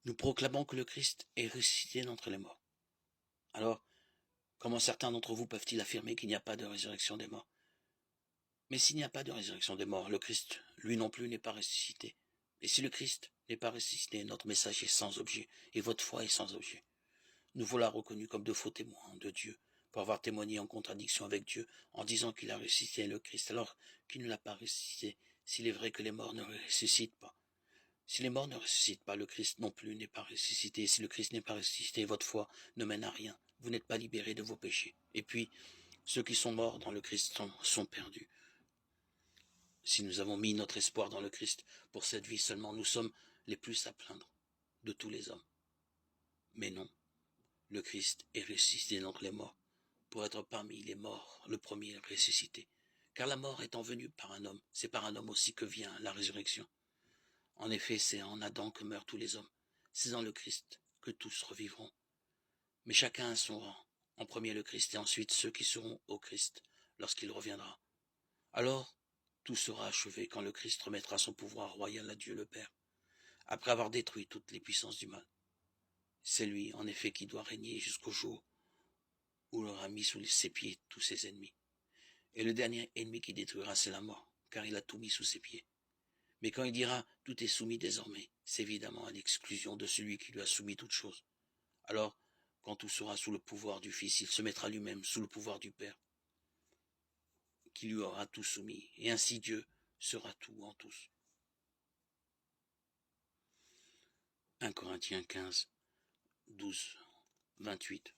Nous proclamons que le Christ est ressuscité d'entre les morts. Alors, comment certains d'entre vous peuvent-ils affirmer qu'il n'y a pas de résurrection des morts? Mais s'il n'y a pas de résurrection des morts, le Christ, lui non plus, n'est pas ressuscité. Et si le Christ n'est pas ressuscité, notre message est sans objet, et votre foi est sans objet. Nous voilà reconnus comme de faux témoins de Dieu, pour avoir témoigné en contradiction avec Dieu, en disant qu'il a ressuscité le Christ, alors qu'il ne l'a pas ressuscité, s'il est vrai que les morts ne ressuscitent pas. Si les morts ne ressuscitent pas, le Christ non plus n'est pas ressuscité. Si le Christ n'est pas ressuscité, votre foi ne mène à rien. Vous n'êtes pas libérés de vos péchés. Et puis, ceux qui sont morts dans le Christ sont perdus. Si nous avons mis notre espoir dans le Christ pour cette vie seulement, nous sommes les plus à plaindre de tous les hommes. Mais non, le Christ est ressuscité d'entre les morts, pour être parmi les morts, le premier ressuscité. Car la mort étant venue par un homme, c'est par un homme aussi que vient la résurrection. En effet, c'est en Adam que meurent tous les hommes. C'est dans le Christ que tous revivront. Mais chacun à son rang. En premier le Christ et ensuite ceux qui seront au Christ lorsqu'il reviendra. Alors, tout sera achevé quand le Christ remettra son pouvoir royal à Dieu le Père, après avoir détruit toutes les puissances du mal. C'est lui, en effet, qui doit régner jusqu'au jour où il aura mis sous ses pieds tous ses ennemis. Et le dernier ennemi qui détruira, c'est la mort, car il a tout mis sous ses pieds. Mais quand il dira « tout est soumis désormais », c'est évidemment à l'exclusion de celui qui lui a soumis toutes choses. Alors, quand tout sera sous le pouvoir du Fils, il se mettra lui-même sous le pouvoir du Père, qui lui aura tout soumis, et ainsi Dieu sera tout en tous. 1 Corinthiens 15, 12, 28.